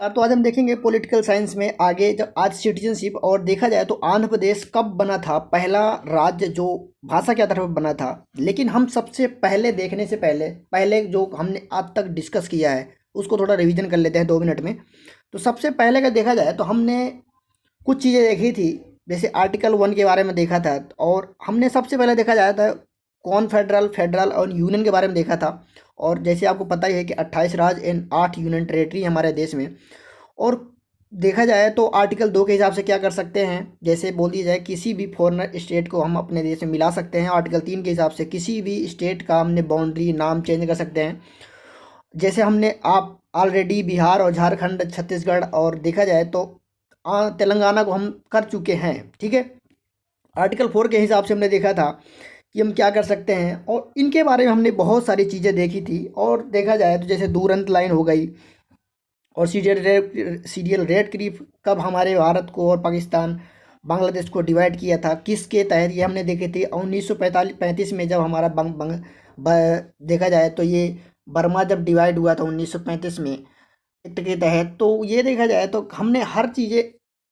तो आज हम देखेंगे पॉलिटिकल साइंस में आगे जब आज सिटीजनशिप और देखा जाए तो आंध्र प्रदेश कब बना था, पहला राज्य जो भाषा के आधार पर बना था। लेकिन हम सबसे पहले देखने से पहले पहले जो हमने आज तक डिस्कस किया है उसको थोड़ा रिवीजन कर लेते हैं 2 मिनट में। तो सबसे पहले का देखा जाए तो हमने कुछ चीज़ें देखी थी, जैसे आर्टिकल 1 के बारे में देखा था, और हमने सबसे पहले देखा जाता था कॉन्फेडरल, फेडरल और यूनियन के बारे में देखा था। और जैसे आपको पता ही है कि 28 राज्य एंड 8 यूनियन टेरेटरी हमारे देश में। और देखा जाए तो आर्टिकल 2 के हिसाब से क्या कर सकते हैं, जैसे बोल दिया जाए किसी भी फॉरेनर स्टेट को हम अपने देश में मिला सकते हैं। आर्टिकल 3 के हिसाब से किसी भी स्टेट का हमने बाउंड्री नाम चेंज कर सकते हैं। जैसे हमने आप ऑलरेडी बिहार और झारखंड, छत्तीसगढ़ और देखा जाए तो तेलंगाना को हम कर चुके हैं। ठीक है, आर्टिकल 4 के हिसाब से हमने देखा था कि हम क्या कर सकते हैं, और इनके बारे में हमने बहुत सारी चीज़ें देखी थी। और देखा जाए तो जैसे दूरंत लाइन हो गई, और सीरियल रेड क्रीप कब हमारे भारत को और पाकिस्तान, बांग्लादेश को डिवाइड किया था, किसके तहत, ये हमने देखे थे 1935 में जब हमारा देखा जाए तो ये बर्मा जब डिवाइड हुआ था 1935 में एक्ट के तहत। तो ये देखा जाए तो हमने हर चीज़ें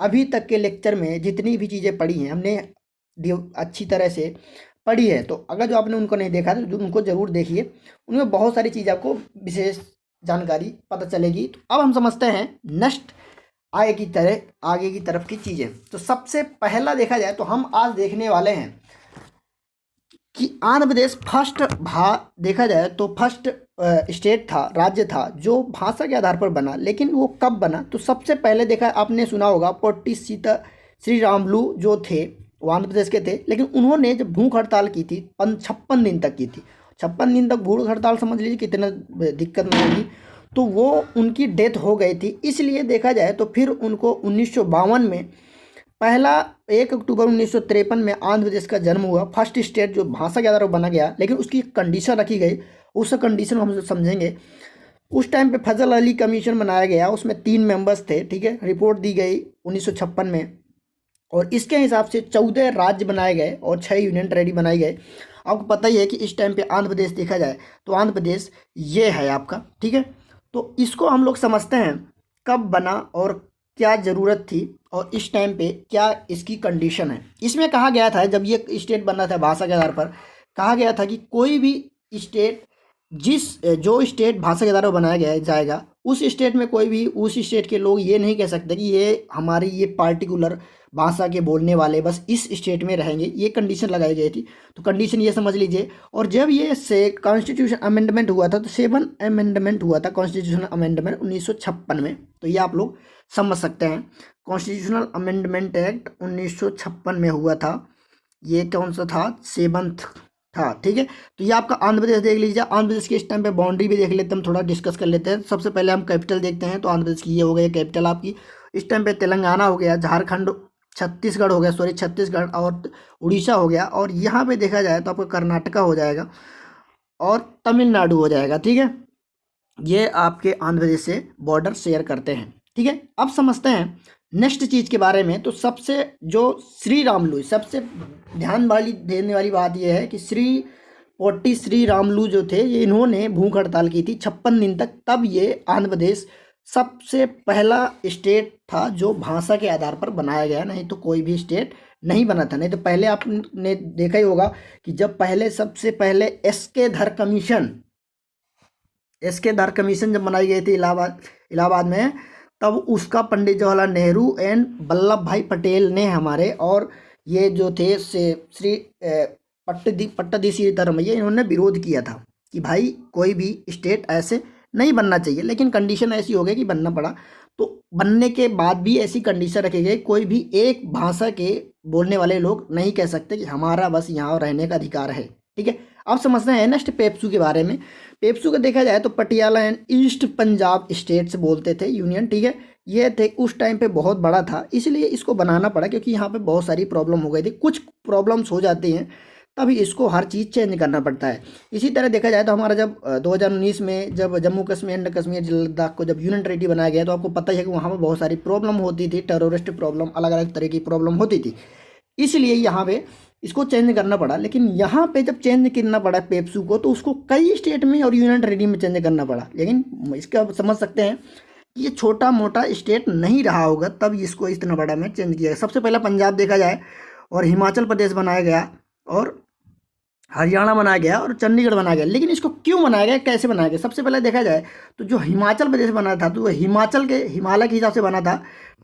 अभी तक के लेक्चर में जितनी भी चीज़ें पढ़ी हैं हमने अच्छी तरह से पढ़ी है। तो अगर जो आपने उनको नहीं देखा तो उनको ज़रूर देखिए, उनमें बहुत सारी चीज़ आपको विशेष जानकारी पता चलेगी। तो अब हम समझते हैं नेक्स्ट आगे की तरफ की चीज़ें। तो सबसे पहला देखा जाए तो हम आज देखने वाले हैं कि आंध्र प्रदेश देखा जाए तो फर्स्ट स्टेट था, राज्य था जो भाषा के आधार पर बना। लेकिन वो कब बना, तो सबसे पहले देखा आपने सुना होगा पोट्टी श्री रामलू जो थे वो आंध्र प्रदेश के थे। लेकिन उन्होंने जब भूख हड़ताल की थी 56 दिन तक की थी, 56 दिन तक भूख हड़ताल, समझ लीजिए कितना दिक्कत नहीं होगी। तो वो उनकी डेथ हो गई थी। इसलिए देखा जाए तो फिर उनको 1952 में पहला 1 अक्टूबर 1953 में आंध्र प्रदेश का जन्म हुआ, फर्स्ट स्टेट जो भाषा के आधार पर बना गया। लेकिन उसकी कंडीशन रखी गई, उस कंडीशन को हम समझेंगे। उस टाइम पे फजल अली कमीशन बनाया गया, उसमें 3 मेंबर्स थे। ठीक है, रिपोर्ट दी गई 1956 में, और इसके हिसाब से 14 राज्य बनाए गए और 6 यूनियन टेरेटरी बनाए गए। आपको पता ही है कि इस टाइम पे आंध्र प्रदेश देखा जाए तो आंध्र प्रदेश ये है आपका। ठीक है, तो इसको हम लोग समझते हैं कब बना और क्या ज़रूरत थी और इस टाइम पे क्या इसकी कंडीशन है। इसमें कहा गया था जब ये स्टेट बना था भाषा के आधार पर, कहा गया था कि कोई भी स्टेट जो स्टेट भाषा के आधार पर बनाया गया जाएगा, उस स्टेट में कोई भी उस स्टेट के लोग ये नहीं कह सकते कि ये हमारी ये पार्टिकुलर भाषा के बोलने वाले बस इस स्टेट में रहेंगे। ये कंडीशन लगाई गई थी। तो कंडीशन ये समझ लीजिए। और जब ये से कॉन्स्टिट्यूशन अमेंडमेंट हुआ था तो 7 अमेंडमेंट हुआ था कॉन्स्टिट्यूशनल अमेंडमेंट 1956 में। तो ये आप लोग समझ सकते हैं, कॉन्स्टिट्यूशनल अमेंडमेंट एक्ट 1956 में हुआ था। ये कौन सा था, 7th था। ठीक है, तो ये आपका आंध्र प्रदेश देख लीजिए। आंध्र प्रदेश के इस टाइम पे बाउंड्री भी देख लेते हैं, हम थोड़ा डिस्कस कर लेते हैं। सबसे पहले हम कैपिटल देखते हैं। तो आंध्र प्रदेश की ये हो गई कैपिटल आपकी। इस टाइम पे तेलंगाना हो गया, झारखंड, छत्तीसगढ़ हो गया, छत्तीसगढ़ और उड़ीसा हो गया। और यहाँ पे देखा जाए तो आपका कर्नाटका हो जाएगा और तमिलनाडु हो जाएगा। ठीक है, ये आपके आंध्र प्रदेश से बॉर्डर शेयर करते हैं। ठीक है, अब समझते हैं नेक्स्ट चीज़ के बारे में। तो सबसे जो श्री रामलू, सबसे ध्यान देने वाली बात यह है कि श्री रामलू जो थे, ये इन्होंने भूख हड़ताल की थी 56 दिन तक। तब ये आंध्र प्रदेश सबसे पहला स्टेट था जो भाषा के आधार पर बनाया गया, नहीं तो कोई भी स्टेट नहीं बना था। नहीं तो पहले आपने देखा ही होगा कि जब सबसे पहले एस के धर कमीशन जब बनाई गई थी इलाहाबाद में, तब उसका पंडित जवाहरलाल नेहरू एंड वल्लभ भाई पटेल ने हमारे, और ये जो थे श्री पट्टदी सीतारमैया, इन्होंने विरोध किया था कि भाई कोई भी स्टेट ऐसे नहीं बनना चाहिए। लेकिन कंडीशन ऐसी हो गई कि बनना पड़ा। तो बनने के बाद भी ऐसी कंडीशन रखी गई, कोई भी एक भाषा के बोलने वाले लोग नहीं कह सकते कि हमारा बस यहाँ रहने का अधिकार है। ठीक है, अब समझते हैं नेक्स्ट पेप्सू के बारे में। पेप्सू को देखा जाए तो Patiala and east Punjab state से बोलते थे यूनियन। ठीक है, ये थे उस टाइम पे बहुत बड़ा था, इसलिए इसको बनाना पड़ा क्योंकि यहाँ पे बहुत सारी प्रॉब्लम हो गई थी। कुछ प्रॉब्लम्स हो जाती हैं तभी इसको हर चीज़ चेंज करना पड़ता है। इसी तरह देखा जाए तो हमारा जब 2019 में जब जम्मू कश्मीर एंड कश्मीर लद्दाख को जब यूनियन टेरेटरी बनाया गया, तो आपको पता ही है कि वहाँ पर बहुत सारी प्रॉब्लम होती थी, टेररिस्ट प्रॉब्लम, अलग अलग तरह की प्रॉब्लम होती थी। इसलिए यहाँ पे इसको चेंज करना पड़ा। लेकिन यहाँ पे जब चेंज करना पड़ा पेप्सू को, तो उसको कई स्टेट में और यूनियन टेरेटरी में चेंज करना पड़ा। लेकिन इसका समझ सकते हैं ये छोटा मोटा स्टेट नहीं रहा होगा, तब इसको इतना बड़ा में चेंज किया गया। सबसे पहला पंजाब देखा जाए और हिमाचल प्रदेश बनाया गया और हरियाणा बनाया गया और चंडीगढ़ बनाया गया। लेकिन इसको क्यों बनाया गया, कैसे बनाया गया? सबसे पहले देखा जाए तो जो हिमाचल प्रदेश बना था तो वो हिमाचल के हिमालय के हिसाब से बना था,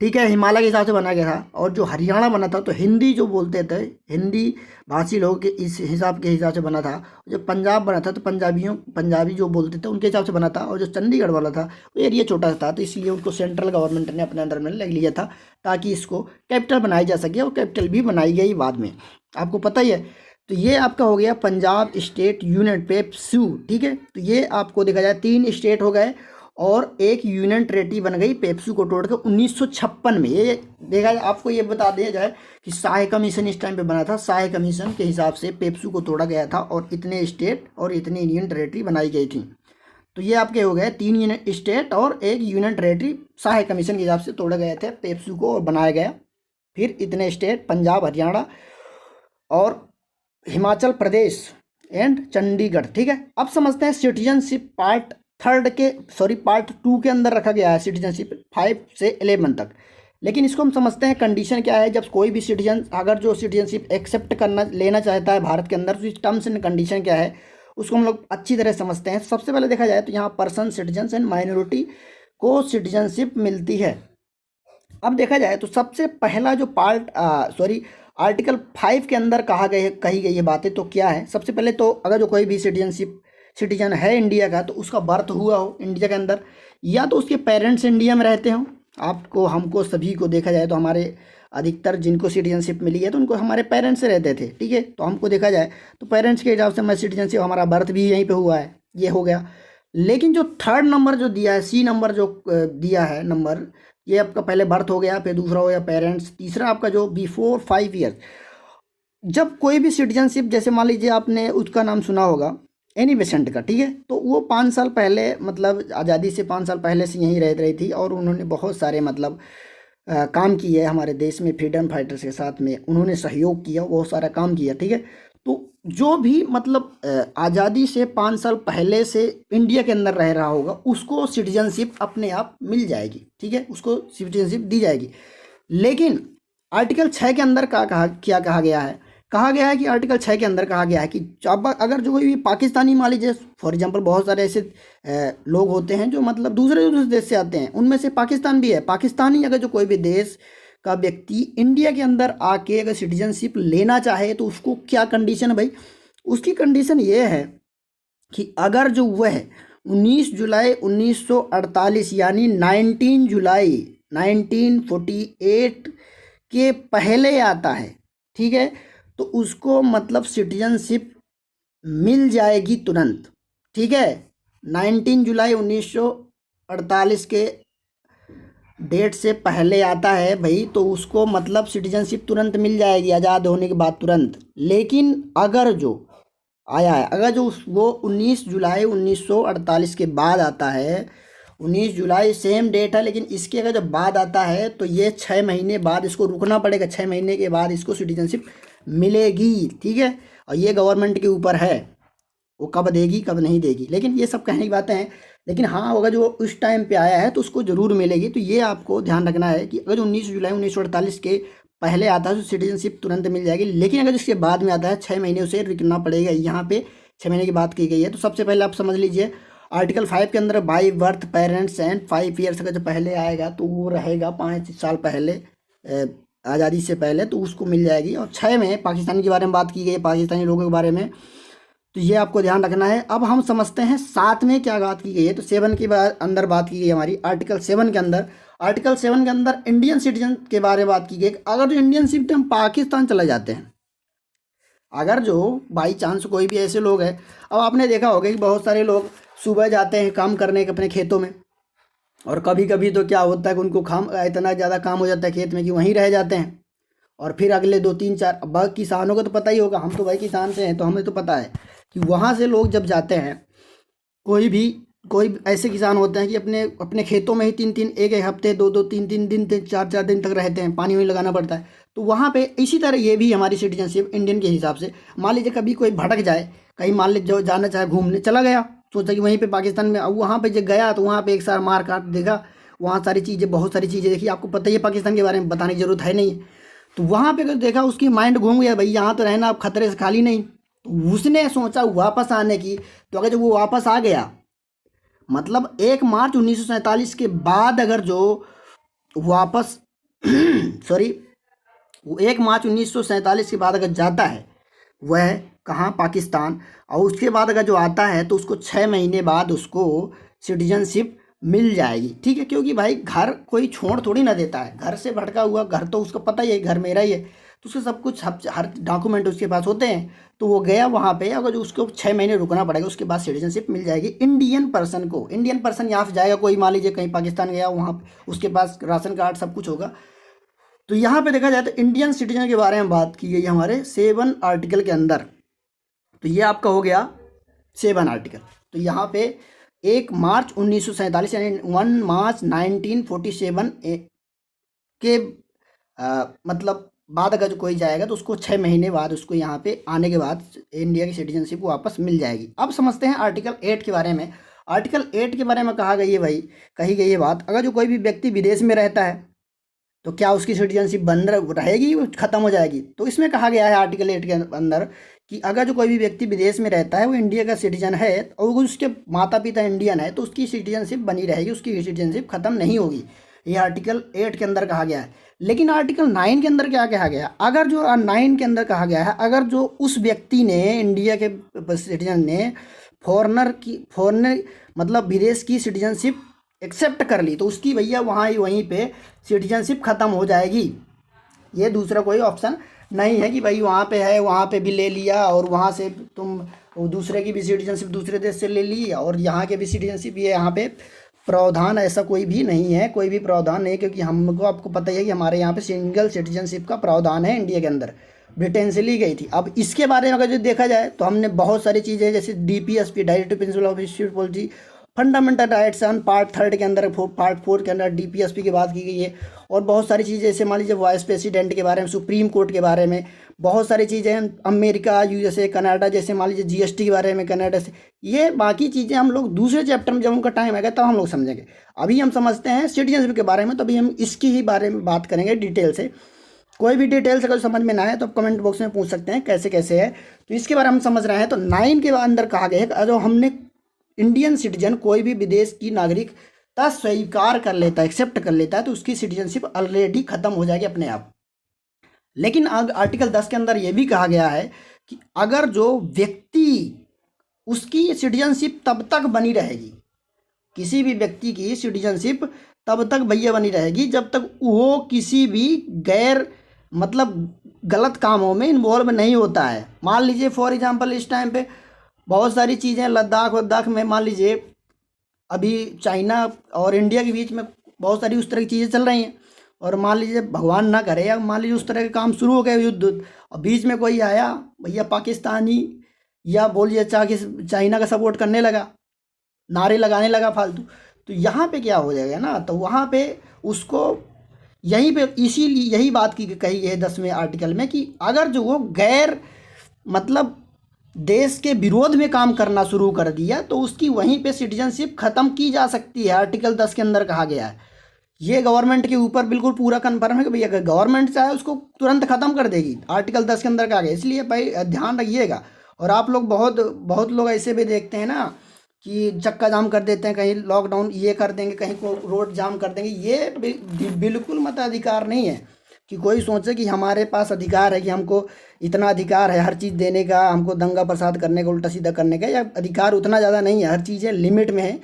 ठीक है, हिमालय के हिसाब से बनाया गया था। और जो हरियाणा बना था तो हिंदी जो बोलते थे, हिंदी भाषी लोगों के इस हिसाब से बना था। जो पंजाब बना था तो पंजाबी जो बोलते थे उनके हिसाब से बना था। और जो चंडीगढ़ वाला था वो एरिया छोटा था, तो इसलिए उनको सेंट्रल गवर्नमेंट ने अपने अंडर में ले लिया था ताकि इसको कैपिटल बनाई जा सके, और कैपिटल भी बनाई गई बाद में, आपको पता ही है। तो ये आपका हो गया पंजाब स्टेट यूनियन पेप्सू, ठीक है। तो ये आपको देखा जाए 3 स्टेट हो गए और एक यूनियन टेरेटरी बन गई पेप्सू को तोड़ के 1956 में। ये देखा जाए, आपको ये बता दिया जाए कि शाही कमीशन इस टाइम पे बना था। शाही कमीशन के हिसाब से पेप्सू को तोड़ा गया था और इतने स्टेट और इतनी यूनियन टेरेटरी बनाई गई थी। तो ये आपके हो गए 3 यूनियन स्टेट और एक यूनियन टेरेटरी शाही कमीशन के हिसाब से तोड़े गए थे पेप्सू को और बनाया गया। फिर इतने स्टेट पंजाब, हरियाणा और हिमाचल प्रदेश एंड चंडीगढ़, ठीक है। अब समझते हैं सिटीजनशिप पार्ट 2 के अंदर रखा गया है सिटीजनशिप 5 से 11 तक। लेकिन इसको हम समझते हैं कंडीशन क्या है। जब कोई भी सिटीजन अगर जो सिटीजनशिप एक्सेप्ट करना लेना चाहता है भारत के अंदर, तो टर्म्स एंड कंडीशन क्या है उसको हम लोग अच्छी तरह समझते हैं। सबसे पहले देखा जाए तो यहाँ पर्सन, सिटीजन एंड माइनॉरिटी को सिटीजनशिप मिलती है। अब देखा जाए तो सबसे पहला जो आर्टिकल 5 के अंदर कही गई ये बातें तो क्या है। सबसे पहले तो अगर जो कोई भी सिटीजन है इंडिया का, तो उसका बर्थ हुआ हो इंडिया के अंदर, या तो उसके पेरेंट्स इंडिया में रहते हों। आपको, हमको, सभी को देखा जाए तो हमारे अधिकतर जिनको सिटीजनशिप मिली है तो उनको हमारे पेरेंट्स से रहते थे, ठीक है। तो हमको देखा जाए तो पेरेंट्स के हिसाब से हमारी सिटीजनशिप, हमारा बर्थ भी यहीं पे हुआ है, ये हो गया। लेकिन जो 3rd नंबर जो दिया है, सी नंबर जो दिया है नंबर, ये आपका पहले बर्थ हो गया, फिर दूसरा हो गया पेरेंट्स, तीसरा आपका जो बिफोर 5 ईयर्स। जब कोई भी सिटीजनशिप, जैसे मान लीजिए आपने उसका नाम सुना होगा एनी बेसेंट का, ठीक है, तो वो 5 साल पहले, मतलब आज़ादी से 5 साल पहले से यहीं रह रही थी और उन्होंने बहुत सारे मतलब काम किए हमारे देश में, फ्रीडम फाइटर्स के साथ में उन्होंने सहयोग किया, बहुत सारा काम किया, ठीक है। तो जो भी मतलब आज़ादी से 5 साल पहले से इंडिया के अंदर रह रहा होगा उसको सिटीजनशिप अपने आप मिल जाएगी, ठीक है, उसको सिटीजनशिप दी जाएगी। लेकिन आर्टिकल 6 के अंदर क्या कहा गया है? कहा गया है कि आर्टिकल 6 के अंदर कहा गया है कि अगर जो कोई भी पाकिस्तानी, मान लीजिए फॉर एग्जांपल बहुत सारे ऐसे लोग होते हैं जो मतलब दूसरे देश से आते हैं, उनमें से पाकिस्तान भी है। पाकिस्तानी अगर जो कोई भी देश का व्यक्ति इंडिया के अंदर आके अगर सिटीजनशिप लेना चाहे तो उसको क्या कंडीशन है भाई? उसकी कंडीशन ये है कि अगर जो वह 19 जुलाई 1948 यानी 19 जुलाई 1948 के पहले आता है, ठीक है, तो उसको मतलब सिटीजनशिप मिल जाएगी तुरंत, ठीक है। 19 जुलाई 1948 के डेट से पहले आता है भाई, तो उसको मतलब सिटीजनशिप तुरंत मिल जाएगी आज़ाद होने के बाद तुरंत। लेकिन अगर जो आया है, अगर जो वो 19 जुलाई 1948 के बाद आता है, 19 जुलाई सेम डेट है, लेकिन इसके अगर जब बाद आता है तो ये 6 महीने बाद इसको रुकना पड़ेगा, 6 महीने के बाद इसको सिटीजनशिप मिलेगी, ठीक है। और ये गवर्नमेंट के ऊपर है, वो कब देगी कब नहीं देगी, लेकिन ये सब कहने की बातें हैं। लेकिन हाँ, अगर जो उस टाइम पे आया है तो उसको ज़रूर मिलेगी। तो ये आपको ध्यान रखना है कि अगर 19 जुलाई 1948 के पहले आता है तो सिटीजनशिप तुरंत मिल जाएगी। लेकिन अगर इसके बाद में आता है 6 महीने उसे रुकना पड़ेगा। यहाँ पे 6 महीने की बात की गई है। तो सबसे पहले आप समझ लीजिए आर्टिकल 5 के अंदर by birth parents and 5 years का जो पहले आएगा तो वो रहेगा 5 साल पहले, आज़ादी से पहले, तो उसको मिल जाएगी। और 6 में पाकिस्तान के बारे में बात की गई है, पाकिस्तानी लोगों के बारे में, तो ये आपको ध्यान रखना है। अब हम समझते हैं 7 में क्या बात की गई है। तो 7 के अंदर बात की गई हमारी आर्टिकल 7 के अंदर। आर्टिकल 7 के अंदर इंडियन सिटीजन के बारे में बात की गई। अगर जो इंडियन सिटीजन पाकिस्तान चले जाते हैं, अगर जो बाई चांस कोई भी ऐसे लोग हैं, अब आपने देखा होगा कि बहुत सारे लोग सुबह जाते हैं काम करने के अपने खेतों में, और कभी कभी तो क्या होता है कि उनको इतना ज़्यादा काम हो जाता है खेत में कि वहीं रह जाते हैं। और फिर अगले 2-3-4 अब किसानों को तो पता ही होगा, हम तो भाई किसान से हैं तो हमें तो पता है कि वहाँ से लोग जब जाते हैं, कोई ऐसे किसान होते हैं कि अपने खेतों में ही 3-3 एक हफ्ते 2-2 3-3 दिन 4-4 दिन तक रहते हैं, पानी वानी लगाना पड़ता है। तो वहाँ पे इसी तरह ये भी हमारी सिटीजनशिप इंडियन के हिसाब से, मान लीजिए कभी कोई भटक जाए कहीं, मान लीजिए जो जाना चाहे घूमने चला गया, सोचा कि वहीं पे पाकिस्तान में, अब वहाँ पे जब गया तो वहाँ पे एक साल मार काट देगा, वहाँ सारी चीज़ें, बहुत सारी चीज़ें देखी, आपको पता ही है पाकिस्तान के बारे में, बताने की ज़रूरत है नहीं। तो वहाँ पे अगर देखा उसकी माइंड घूम गया, भाई यहाँ तो रहना अब खतरे से खाली नहीं। तो उसने सोचा वापस आने की। तो अगर जब वो वापस आ गया, मतलब 1 मार्च 1947 के बाद अगर जो वापस सॉरी, वो 1 मार्च 1947 के बाद अगर जाता है वह कहाँ, पाकिस्तान, और उसके बाद अगर जो आता है तो उसको 6 महीने बाद उसको सिटीजनशिप मिल जाएगी। ठीक है, क्योंकि भाई घर कोई छोड़ थोड़ी ना देता है, घर से भटका हुआ, घर तो उसको पता ही है घर मेरा ही है, तो उसके सब कुछ हर डॉक्यूमेंट उसके पास होते हैं। तो वो गया वहाँ पे, अगर जो उसको 6 महीने रुकना पड़ेगा, उसके बाद सिटीजनशिप मिल जाएगी इंडियन पर्सन को। इंडियन पर्सन यहाँ से जाएगा, कोई मान लीजिए कहीं पाकिस्तान गया, वहाँ उसके पास राशन कार्ड सब कुछ होगा। तो यहाँ पे देखा जाए तो इंडियन सिटीजन के बारे में बात की गई हमारे 7 आर्टिकल के अंदर। तो ये आपका हो गया 7 आर्टिकल। तो यहाँ पे 1 मार्च 1947 यानी 1 मार्च 1947 के मतलब बाद अगर जो कोई जाएगा तो उसको 6 महीने बाद उसको यहाँ पे आने के बाद इंडिया की सिटीजनशिप वापस मिल जाएगी। अब समझते हैं आर्टिकल 8 के बारे में। आर्टिकल 8 के बारे में कहा गई है भाई, कही गई है बात, अगर जो कोई भी व्यक्ति विदेश में रहता है तो क्या उसकी सिटीजनशिप रहेगी, ख़त्म हो जाएगी? तो इसमें कहा गया है आर्टिकल 8 के अंदर कि अगर जो कोई भी व्यक्ति विदेश में रहता है, वो इंडिया का सिटीजन है और उसके माता पिता इंडियन है, तो उसकी सिटीजनशिप बनी रहेगी, उसकी सिटीजनशिप ख़त्म नहीं होगी। ये आर्टिकल 8 के अंदर कहा गया है। लेकिन आर्टिकल 9 के अंदर क्या कहा गया है? अगर जो 9 के अंदर कहा गया है, अगर जो उस व्यक्ति ने, इंडिया के सिटीजन ने फॉरनर मतलब विदेश की सिटीजनशिप एक्सेप्ट कर ली, तो उसकी भैया वहीं पे सिटीजनशिप ख़त्म हो जाएगी। ये दूसरा कोई ऑप्शन नहीं है कि भाई वहाँ पे है, वहाँ पे भी ले लिया और वहाँ से तुम दूसरे की भी सिटीजनशिप दूसरे देश से ले ली और यहाँ के भी सिटीजनशिप, ये यहाँ पे प्रावधान ऐसा कोई भी नहीं है, कोई भी प्रावधान नहीं, क्योंकि हमको, आपको पता ही है कि हमारे यहाँ पे सिंगल सिटीजनशिप का प्रावधान है इंडिया के अंदर, ब्रिटेन से ली गई थी। अब इसके बारे में अगर जो देखा जाए तो हमने बहुत सारी चीज़ें, जैसे DPSP directive principle of state policy, fundamental rights on part 3 के अंदर, पार्ट 4 के अंदर DPSP की बात की गई है। और बहुत सारी चीज़ें, जैसे मान लीजिए वाइस प्रेसिडेंट के बारे में, सुप्रीम कोर्ट के बारे में, बहुत सारी चीज़ें हैं, अमेरिका, USA, कनाडा, जैसे मान लीजिए GST के बारे में कनाडा से। ये बाकी चीज़ें हम लोग दूसरे चैप्टर में जब उनका टाइम आएगा तब हम लोग समझेंगे। अभी हम समझते हैं सिटीजनशिप के बारे में, तो अभी हम इसकी ही बारे में बात करेंगे डिटेल से। कोई भी डिटेल से अगर समझ में ना आए तो आप कमेंट बॉक्स में पूछ सकते हैं कैसे कैसे है। तो इसके बारे में हम समझ रहे हैं। तो 9 के अंदर कहा गया है जो हमने इंडियन सिटीजन कोई भी विदेश की नागरिकता स्वीकार कर लेता है, एक्सेप्ट कर लेता है, तो उसकी सिटीजनशिप ऑलरेडी खत्म हो जाएगी अपने आप। लेकिन आर्टिकल 10 के अंदर यह भी कहा गया है कि अगर जो व्यक्ति, उसकी सिटीजनशिप तब तक बनी रहेगी, किसी भी व्यक्ति की सिटीजनशिप तब तक भैया बनी रहेगी जब तक वो किसी भी गैर मतलब गलत कामों में इन्वॉल्व नहीं होता है। मान लीजिए फॉर एग्जांपल इस टाइम पे बहुत सारी चीज़ें लद्दाख में, मान लीजिए अभी चाइना और इंडिया के बीच में बहुत सारी उस तरह की चीज़ें चल रही हैं, और मान लीजिए भगवान ना करे, या मान लीजिए उस तरह के काम शुरू हो गए, युद्ध, और बीच में कोई आया भैया पाकिस्तानी, या बोलिए चाइना का सपोर्ट करने लगा, नारे लगाने लगा फालतू, तो यहाँ पे क्या हो जाएगा ना, तो वहाँ पे उसको यहीं पे इसीलिए यही बात की कही है 10वें आर्टिकल में कि अगर जो वो गैर मतलब देश के विरोध में काम करना शुरू कर दिया तो उसकी वहीं पे सिटीजनशिप ख़त्म की जा सकती है। आर्टिकल 10 के अंदर कहा गया है। ये गवर्नमेंट के ऊपर बिल्कुल पूरा कन्फर्म है कि भैया अगर गवर्नमेंट चाहे उसको तुरंत ख़त्म कर देगी। आर्टिकल 10 के अंदर कहा गया, इसलिए भाई ध्यान रखिएगा। और आप लोग बहुत लोग ऐसे भी देखते हैं ना कि चक्का जाम कर देते हैं, कहीं लॉकडाउन ये कर देंगे, कहीं को रोड जाम कर देंगे। ये बिल्कुल मताधिकार नहीं है कि कोई सोचे कि हमारे पास अधिकार है कि हमको इतना अधिकार है हर चीज़ देने का, हमको दंगा फसाद करने का, उल्टा सीधा करने का, या अधिकार उतना ज़्यादा नहीं है। हर चीज़ें लिमिट में है।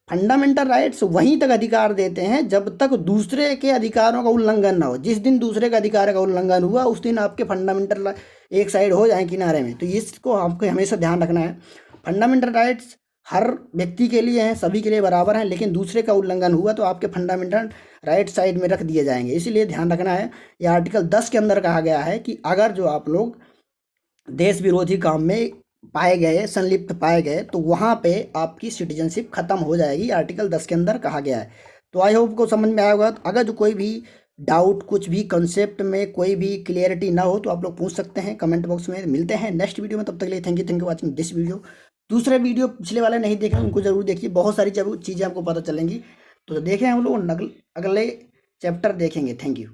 फंडामेंटल राइट्स वहीं तक अधिकार देते हैं जब तक दूसरे के अधिकारों का उल्लंघन ना हो। जिस दिन दूसरे के अधिकार का उल्लंघन हुआ उस दिन आपके फंडामेंटल एक साइड हो जाए किनारे में। तो इसको आपको हमेशा ध्यान रखना है। फंडामेंटल राइट्स हर व्यक्ति के लिए हैं, सभी के लिए बराबर हैं, लेकिन दूसरे का उल्लंघन हुआ तो आपके फंडामेंटल राइट साइड में रख दिए जाएंगे। इसीलिए ध्यान रखना है। यह आर्टिकल 10 के अंदर कहा गया है कि अगर जो आप लोग देश विरोधी काम में पाए गए, संलिप्त पाए गए, तो वहाँ पे आपकी सिटीजनशिप खत्म हो जाएगी। आर्टिकल 10 के अंदर कहा गया है। तो आई होप को समझ में आया होगा। अगर जो कोई भी डाउट, कुछ भी कंसेप्ट में कोई भी क्लियरिटी ना हो तो आप लोग पूछ सकते हैं कमेंट बॉक्स में। मिलते हैं नेक्स्ट वीडियो में, तब तक के लिए thank you watching this video. दूसरे वीडियो पिछले वाले नहीं देख रहे उनको जरूर देखिए, बहुत सारी चीज़ें आपको पता चलेंगी। तो देखें हम लोग अगले चैप्टर देखेंगे। Thank you.